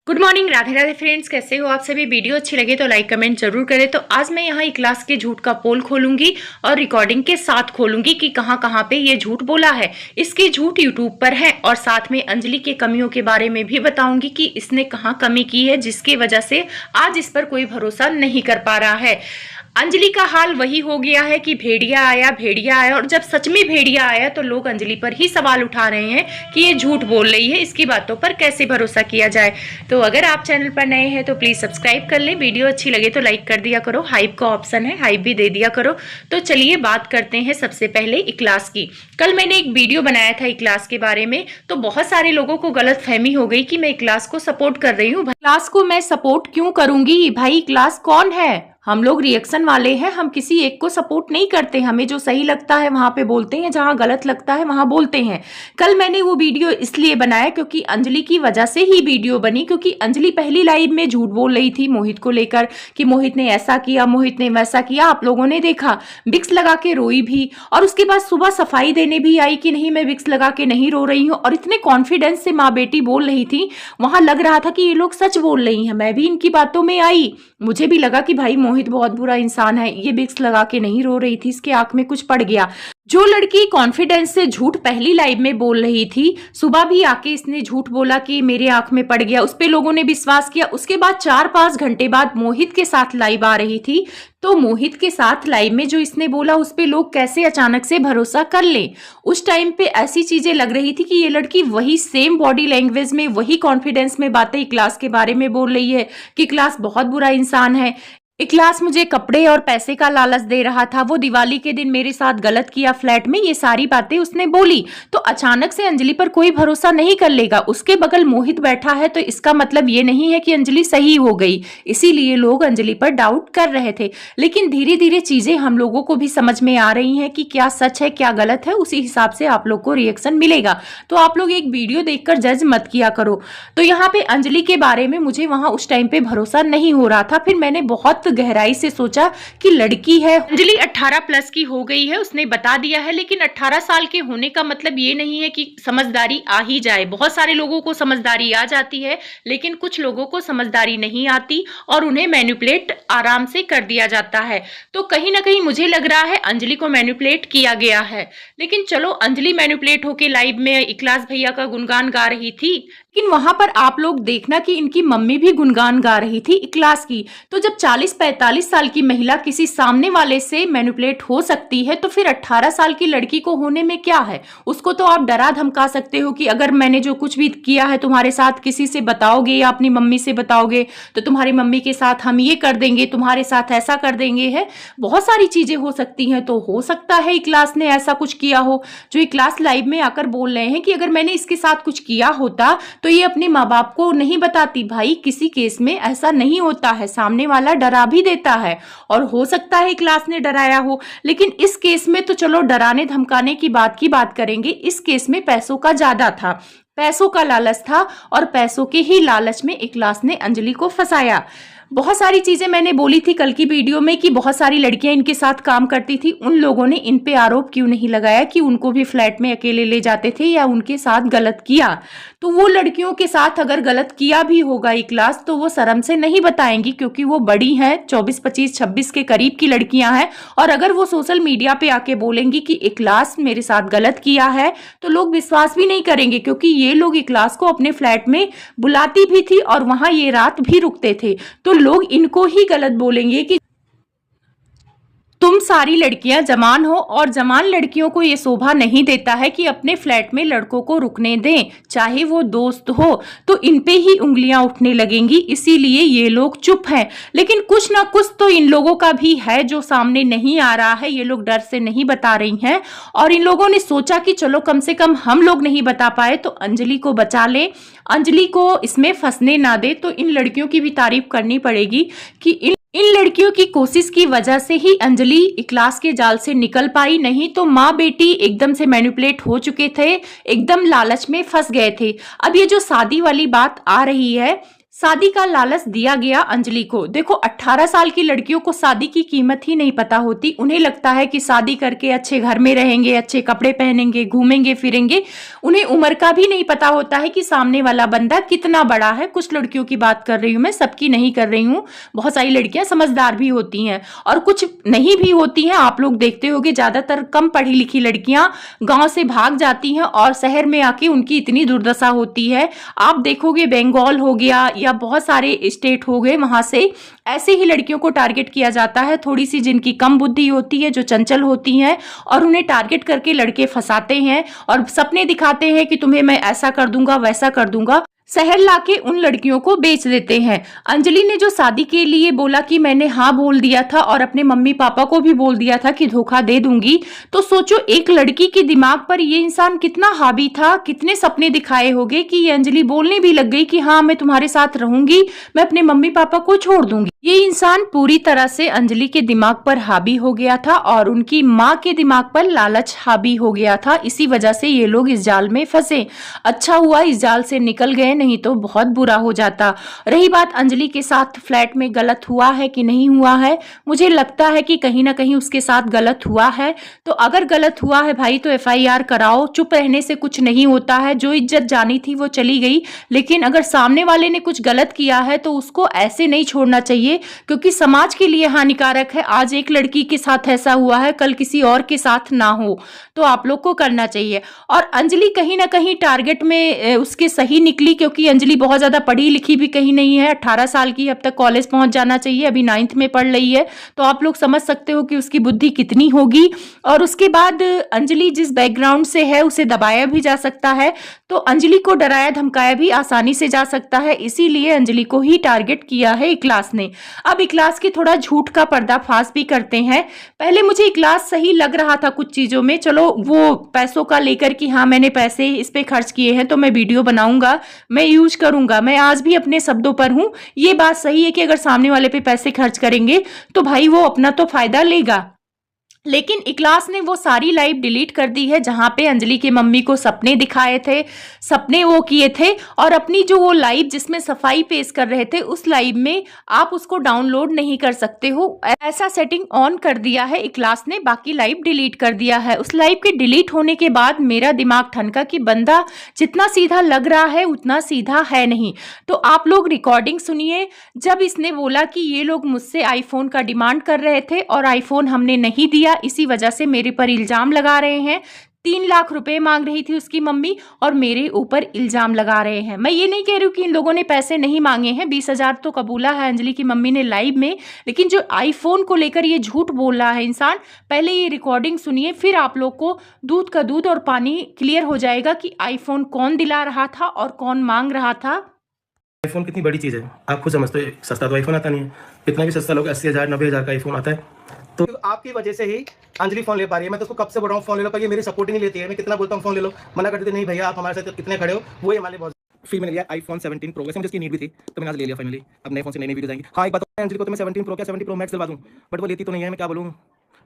Good morning, Radhe Radhe friends. कैसे हो आप सभी? वीडियो अच्छी लगे तो लाइक कमेंट जरूर करें। तो आज मैं यहाँ इक्लास के झूठ का पोल खोलूंगी और रिकॉर्डिंग के साथ खोलूंगी कि कहाँ कहाँ पे ये झूठ बोला है। इसके झूठ यूट्यूब पर है और साथ में अंजलि के कमियों के बारे में भी बताऊंगी कि इसने कहाँ कमी की है जिसकी वजह से आज इस पर कोई भरोसा नहीं कर पा रहा है। अंजलि का हाल वही हो गया है कि भेड़िया आया और जब सच में भेड़िया आया तो लोग अंजलि पर ही सवाल उठा रहे हैं कि ये झूठ बोल रही है, इसकी बातों पर कैसे भरोसा किया जाए। तो अगर आप चैनल पर नए हैं तो प्लीज सब्सक्राइब कर ले, वीडियो अच्छी लगे तो लाइक कर दिया करो, हाइप का ऑप्शन है, हाइप भी दे दिया करो। तो चलिए बात करते हैं सबसे पहले इक्लास की। कल मैंने एक वीडियो बनाया था इक्लास के बारे में, तो बहुत सारे लोगों को गलत फहमी हो गई कि मैं इक्लास को सपोर्ट कर रही हूँ। इक्लास को मैं सपोर्ट क्यों करूंगी? भाई इक्लास कौन है? हम लोग रिएक्शन वाले हैं, हम किसी एक को सपोर्ट नहीं करते। हमें जो सही लगता है वहां पे बोलते हैं, जहां गलत लगता है वहां बोलते हैं। कल मैंने वो वीडियो इसलिए बनाया क्योंकि अंजलि की वजह से ही वीडियो बनी, क्योंकि अंजलि पहली लाइव में झूठ बोल रही थी मोहित को लेकर कि मोहित ने ऐसा किया, मोहित ने वैसा किया। आप लोगों ने देखा, विक्स लगा के रोई भी और उसके बाद सुबह सफाई देने भी आई कि नहीं मैं विक्स लगा के नहीं रो रही हूँ। और इतने कॉन्फिडेंस से माँ बेटी बोल रही थी, वहां लग रहा था कि ये लोग सच बोल रही हैं। मैं भी इनकी बातों में आई, मुझे भी लगा कि भाई मोहित बहुत बुरा इंसान है, ये विक्स लगा के नहीं रो रही थी, इसके आंख में कुछ पड़ गया। जो लड़की कॉन्फिडेंस से झूठ पहली लाइव में बोल रही थी, सुबह भी आके इसने झूठ बोला कि मेरे आंख में पड़ गया, उस पे लोगों ने विश्वास किया। उसके बाद 4-5 घंटे बाद मोहित के साथ लाइव आ रही थी, तो मोहित के साथ लाइव में जो इसने बोला उस पे लोग कैसे अचानक से भरोसा कर ले। उस टाइम पे ऐसी चीजें लग रही थी कि ये लड़की वही सेम बॉडी लैंग्वेज में, वही कॉन्फिडेंस में बातें इक्लास के बारे में बोल रही है कि इक्लास बहुत बुरा इंसान है, इक्लास मुझे कपड़े और पैसे का लालच दे रहा था, वो दिवाली के दिन मेरे साथ गलत किया फ्लैट में, ये सारी बातें उसने बोली। तो अचानक से अंजलि पर कोई भरोसा नहीं कर लेगा। उसके बगल मोहित बैठा है तो इसका मतलब ये नहीं है कि अंजलि सही हो गई, इसीलिए लोग अंजलि पर डाउट कर रहे थे। लेकिन धीरे धीरे चीजें हम लोगों को भी समझ में आ रही हैं कि क्या सच है क्या गलत है, उसी हिसाब से आप लोग को रिएक्शन मिलेगा। तो आप लोग एक वीडियो देखकर जज मत किया करो। तो यहाँ पे अंजलि के बारे में मुझे वहां उस टाइम पे भरोसा नहीं हो रहा था। फिर मैंने बहुत गहराई से सोचा कि लड़की है, अंजलि 18 प्लस की हो गई है, उसने बता दिया है। लेकिन 18 साल के होने का मतलब ये नहीं है कि समझदारी आ ही जाए। बहुत सारे लोगों को समझदारी आ जाती है, लेकिन कुछ लोगों को समझदारी नहीं आती और उन्हें मैनिपुलेट आराम से कर दिया जाता है। तो कहीं ना कहीं मुझे लग रहा है अंजलि को मैनिपुलेट किया गया है। लेकिन चलो, अंजलि मैनिपुलेट होके लाइव में इक्लास भैया का गुणगान गा रही थी, लेकिन वहां पर आप लोग देखना कि इनकी मम्मी भी गुणगान गा रही थी इक्लास की। तो जब 40-45 साल की महिला किसी सामने वाले से मैनिपुलेट हो सकती है, तो फिर 18 साल की लड़की को होने में क्या है? उसको तो आप डरा धमका सकते हो कि अगर मैंने जो कुछ भी किया है तुम्हारे साथ किसी से बताओगे या अपनी मम्मी से बताओगे तो तुम्हारी मम्मी के साथ हम ये कर देंगे, तुम्हारे साथ ऐसा कर देंगे। है, बहुत सारी चीजें हो सकती हैं। तो हो सकता है इक्लास ने ऐसा कुछ किया हो, जो इक्लास लाइव में आकर बोल रहे हैं कि अगर मैंने इसके साथ कुछ किया होता तो ये अपने माँ बाप को नहीं बताती। भाई किसी केस में ऐसा नहीं होता है, सामने वाला डरा भी देता है और हो सकता है इक्लास ने डराया हो। लेकिन इस केस में तो चलो डराने धमकाने की बात करेंगे, इस केस में पैसों का ज्यादा था, पैसों का लालच था और पैसों के ही लालच में इक्लास ने अंजलि को फंसाया। बहुत सारी चीजें मैंने बोली थी कल की वीडियो में कि बहुत सारी लड़कियां इनके साथ काम करती थी। उन लोगों ने इन पे आरोप क्यों नहीं लगाया कि उनको भी फ्लैट में अकेले ले जाते थे या उनके साथ गलत किया? तो वो लड़कियों के साथ अगर गलत किया भी होगा इक्लास, तो वो शर्म से नहीं बताएंगी क्योंकि वो बड़ी हैं, 24, 25, 26 के करीब की लड़कियां हैं। और अगर वो सोशल मीडिया पे आके बोलेंगी कि इक्लास मेरे साथ गलत किया है, तो लोग विश्वास भी नहीं करेंगे, क्योंकि ये लोग इक्लास को अपने फ्लैट में बुलाती भी थी और वहां ये रात भी रुकते थे। तो लोग इनको ही गलत बोलेंगे कि तुम सारी लड़कियां जवान हो और जवान लड़कियों को ये शोभा नहीं देता है कि अपने फ्लैट में लड़कों को रुकने दें, चाहे वो दोस्त हो। तो इन पे ही उंगलियां उठने लगेंगी, इसीलिए ये लोग चुप हैं। लेकिन कुछ ना कुछ तो इन लोगों का भी है जो सामने नहीं आ रहा है, ये लोग डर से नहीं बता रही हैं। और इन लोगों ने सोचा कि चलो कम से कम हम लोग नहीं बता पाए तो अंजलि को बचा ले, अंजलि को इसमें फंसने ना दे। तो इन लड़कियों की भी तारीफ करनी पड़ेगी कि इन लड़कियों की कोशिश की वजह से ही अंजलि इक्लास के जाल से निकल पाई, नहीं तो माँ बेटी एकदम से मैनिपुलेट हो चुके थे, एकदम लालच में फंस गए थे। अब ये जो शादी वाली बात आ रही है, शादी का लालच दिया गया अंजलि को। देखो 18 साल की लड़कियों को शादी की कीमत ही नहीं पता होती। उन्हें लगता है कि शादी करके अच्छे घर में रहेंगे, अच्छे कपड़े पहनेंगे, घूमेंगे फिरेंगे। उन्हें उम्र का भी नहीं पता होता है कि सामने वाला बंदा कितना बड़ा है। कुछ लड़कियों की बात कर रही हूँ मैं, सबकी नहीं कर रही हूँ। बहुत सारी लड़कियां समझदार भी होती हैं और कुछ नहीं भी होती हैं। आप लोग देखते होंगे ज्यादातर कम पढ़ी लिखी लड़कियां गांव से भाग जाती हैं और शहर में आके उनकी इतनी दुर्दशा होती है। आप देखोगे बंगाल हो गया या बहुत सारे स्टेट हो गए, वहां से ऐसे ही लड़कियों को टारगेट किया जाता है, थोड़ी सी जिनकी कम बुद्धि होती है, जो चंचल होती हैं, और उन्हें टारगेट करके लड़के फंसाते हैं और सपने दिखाते हैं कि तुम्हें मैं ऐसा कर दूंगा, वैसा कर दूंगा। शहर लाके उन लड़कियों को बेच देते हैं। अंजलि ने जो शादी के लिए बोला कि मैंने हाँ बोल दिया था और अपने मम्मी पापा को भी बोल दिया था कि धोखा दे दूंगी, तो सोचो एक लड़की के दिमाग पर ये इंसान कितना हावी था, कितने सपने दिखाए होंगे कि ये अंजलि बोलने भी लग गई कि हाँ मैं तुम्हारे साथ रहूंगी, मैं अपने मम्मी पापा को छोड़ दूंगी। ये इंसान पूरी तरह से अंजलि के दिमाग पर हावी हो गया था और उनकी माँ के दिमाग पर लालच हावी हो गया था। इसी वजह से ये लोग इस जाल में फंसे। अच्छा हुआ इस जाल से निकल गए, नहीं तो बहुत बुरा हो जाता। रही बात अंजलि के साथ फ्लैट में गलत हुआ है कि नहीं हुआ है, मुझे लगता है कि कहीं ना कहीं उसके साथ गलत हुआ है। तो अगर गलत हुआ है भाई तो FIR कराओ। चुप रहने से कुछ नहीं होता है। जो इज्जत जानी थी वो चली गई, लेकिन अगर सामने वाले ने कुछ गलत किया है तो उसको ऐसे नहीं छोड़ना चाहिए, क्योंकि समाज के लिए हानिकारक है। आज एक लड़की के साथ ऐसा हुआ है, कल किसी और के साथ ना हो, तो आप लोग को करना चाहिए। और अंजलि कहीं ना कहीं टारगेट में उसके सही निकली, क्योंकि अंजलि बहुत ज्यादा पढ़ी लिखी भी कहीं नहीं है। 18 साल की, अब तक कॉलेज पहुंच जाना चाहिए, अभी 9th में पढ़ रही है, तो आप लोग समझ सकते हो कि उसकी बुद्धि कितनी होगी। और उसके बाद अंजलि जिस बैकग्राउंड से है उसे दबाया भी जा सकता है, तो अंजलि को डराया धमकाया भी आसानी से जा सकता है। इसीलिए अंजलि को ही टारगेट किया है इक्लास ने। अब इक्लास की थोड़ा झूठ का पर्दाफाश भी करते हैं। पहले मुझे इक्लास सही लग रहा था कुछ चीजों में, चलो वो पैसों का लेकर कि हाँ मैंने पैसे इस पे खर्च किए हैं तो मैं वीडियो बनाऊंगा, मैं यूज करूंगा, मैं आज भी अपने शब्दों पर हूं। ये बात सही है कि अगर सामने वाले पे पैसे खर्च करेंगे तो भाई वो अपना तो फायदा लेगा। लेकिन इक्लास ने वो सारी लाइव डिलीट कर दी है जहां पे अंजलि की मम्मी को सपने दिखाए थे, सपने वो किए थे, और अपनी जो वो लाइव जिसमें सफाई पेश कर रहे थे उस लाइव में आप उसको डाउनलोड नहीं कर सकते हो। ऐसा सेटिंग ऑन कर दिया है इक्लास ने, बाकी लाइव डिलीट कर दिया है। उस लाइव के डिलीट होने के बाद मेरा दिमाग ठनका कि बंदा जितना सीधा लग रहा है उतना सीधा है नहीं। तो आप लोग रिकॉर्डिंग सुनिए, जब इसने बोला कि ये लोग मुझसे आईफोन का डिमांड कर रहे थे और आईफोन हमने नहीं दिया, इसी वजह से मेरे पर इल्जाम लगा रहे हैं। 3 लाख रुपए मांग रही थी उसकी मम्मी और मेरे ऊपर इल्जाम लगा रहे हैं। मैं ये नहीं कह रही हूँ कि इन लोगों ने पैसे नहीं मांगे हैं, 20,000 तो कबूला है अंजलि की मम्मी ने लाइव में, लेकिन जो आईफोन को लेकर ये झूठ बोल रहा है इंसान, पहले ये रिकॉर्डिंग सुनिए, फिर आप लोग को दूध का दूध और पानी क्लियर हो जाएगा कि आईफोन कौन दिला रहा था और कौन मांग रहा था। आईफोन कितनी बड़ी चीज़ है, आप खुद समझते हो। सस्ता तो आईफोन आता नहीं है, इतना भी सस्ता लोग 80,000 90,000 का आईफोन आता है। तो आपकी वजह से ही अंजलि फोन ले पा रही है। मैं तो उसको कब से बोल रहा हूँ फोन ले लो, पर ये मेरी सपोर्ट ही नहीं लेती है। मैं कितना बोलता हूँ फोन ले लो, मना कर देते नहीं भैया आप हमारे साथ कितने खड़े हो, वो ही हमारे बहुत। फिर मैंने लिया iPhone 17 Pro, वैसे मुझे इसकी नीड भी थी तो मैंने आज ले लिया फाइनली। अब नए फोन से नई वीडियो जाएंगे। हाँ एक बात अंजलि को तो मैं 17 Pro क्या 17 Pro Max दिलवा दूँ, बट वो लेती तो नहीं है, मैं क्या बोलूँ।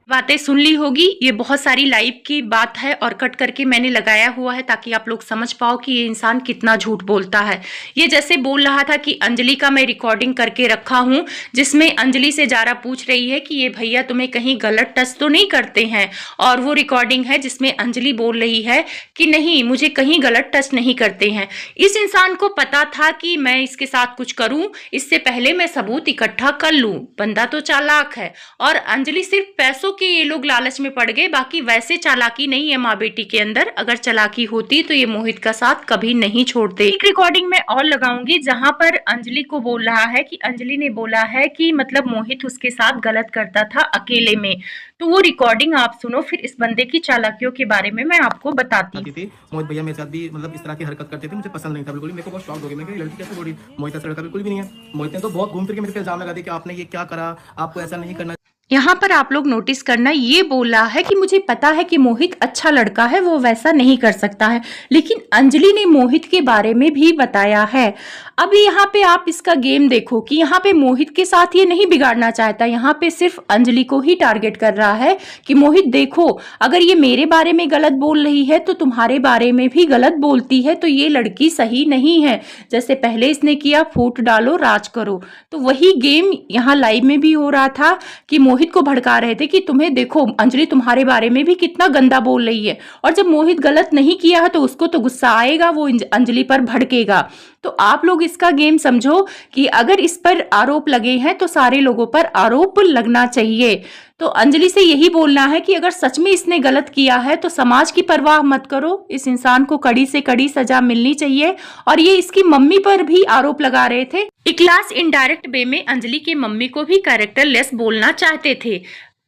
बातें सुन ली होगी, ये बहुत सारी लाइव की बात है और कट करके मैंने लगाया हुआ है ताकि आप लोग समझ पाओ कि ये इंसान कितना झूठ बोलता है। ये जैसे बोल रहा था कि अंजलि का मैं रिकॉर्डिंग करके रखा हूं, जिसमें अंजलि से जारा पूछ रही है कि ये भैया तुम्हें कहीं गलत टच तो नहीं करते हैं, और वो रिकॉर्डिंग है जिसमें अंजलि बोल रही है कि नहीं मुझे कहीं गलत टच नहीं करते हैं। इस इंसान को पता था कि मैं इसके साथ कुछ करूं, इससे पहले मैं सबूत इकट्ठा कर लूं। बंदा तो चालाक है, और अंजलि सिर्फ पैसों कि ये लोग लालच में पड़ गए, बाकी वैसे चालाकी नहीं है माँ बेटी के अंदर। अगर चालाकी होती तो ये मोहित का साथ कभी नहीं छोड़ते। एक रिकॉर्डिंग में और लगाऊंगी जहां पर अंजलि को बोल रहा है कि अंजलि ने बोला है कि मतलब मोहित उसके साथ गलत करता था अकेले में, तो वो रिकॉर्डिंग आप सुनो, फिर इस बंदे की चालाकियों के बारे में मैं आपको बताती हूँ। मोहित भैया मेरे साथ भी मतलब इस तरह की हरकत करते थे, मुझे पसंद नहीं था बिल्कुल। मेरे को बहुत शॉक हो गया, मैं लड़की कैसे बोली, मोहित ऐसा लड़का बिल्कुल भी नहीं है। मोहित ने तो बहुत घूम फिर के मेरे पे इल्जाम लगा दिया कि आपने ये क्या करा, आपको ऐसा नहीं करना। यहाँ पर आप लोग नोटिस करना, ये बोला है कि मुझे पता है कि मोहित अच्छा लड़का है, वो वैसा नहीं कर सकता है, लेकिन अंजलि ने मोहित के बारे में भी बताया है। अब यहाँ पे आप इसका गेम देखो कि यहाँ पे मोहित के साथ ये नहीं बिगाड़ना चाहता, यहाँ पे सिर्फ अंजलि को ही टारगेट कर रहा है कि मोहित देखो, अगर ये मेरे बारे में गलत बोल रही है तो तुम्हारे बारे में भी गलत बोलती है, तो ये लड़की सही नहीं है। जैसे पहले इसने किया फूट डालो राज करो, तो वही गेम यहाँ लाइव में भी हो रहा था कि मोहित को भड़का रहे थे कि तुम्हें देखो अंजलि तुम्हारे बारे में भी कितना गंदा बोल रही है, और जब मोहित गलत नहीं किया है तो उसको तो गुस्सा आएगा, वो अंजलि पर भड़केगा। तो आप लोग इसका गेम समझो कि अगर इस पर आरोप लगे हैं तो सारे लोगों पर आरोप लगना चाहिए। तो अंजलि से यही बोलना है कि अगर सच में इसने गलत किया है तो समाज की परवाह मत करो, इस इंसान को कड़ी से कड़ी सजा मिलनी चाहिए। और ये इसकी मम्मी पर भी आरोप लगा रहे थे। इक्लास इनडायरेक्ट वे में अंजलि के मम्मी को भी कैरेक्टरलेस बोलना चाहते थे,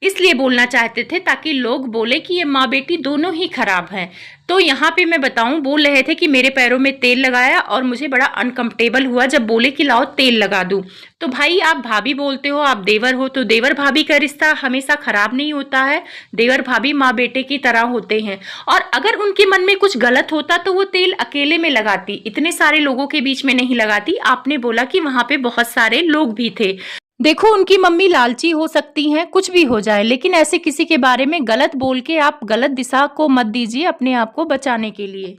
इसलिए बोलना चाहते थे ताकि लोग बोले कि ये माँ बेटी दोनों ही खराब हैं। तो यहाँ पे मैं बताऊं, बोल रहे थे कि मेरे पैरों में तेल लगाया और मुझे बड़ा अनकंफर्टेबल हुआ जब बोले कि लाओ तेल लगा दूं। तो भाई आप भाभी बोलते हो, आप देवर हो, तो देवर भाभी का रिश्ता हमेशा खराब नहीं होता है। देवर भाभी माँ बेटे की तरह होते हैं, और अगर उनके मन में कुछ गलत होता तो वो तेल अकेले में लगाती, इतने सारे लोगों के बीच में नहीं लगाती। आपने बोला कि वहां पे बहुत सारे लोग भी थे। देखो उनकी मम्मी लालची हो सकती हैं, कुछ भी हो जाए, लेकिन ऐसे किसी के बारे में गलत बोल के आप गलत दिशा को मत दीजिए अपने आप को बचाने के लिए।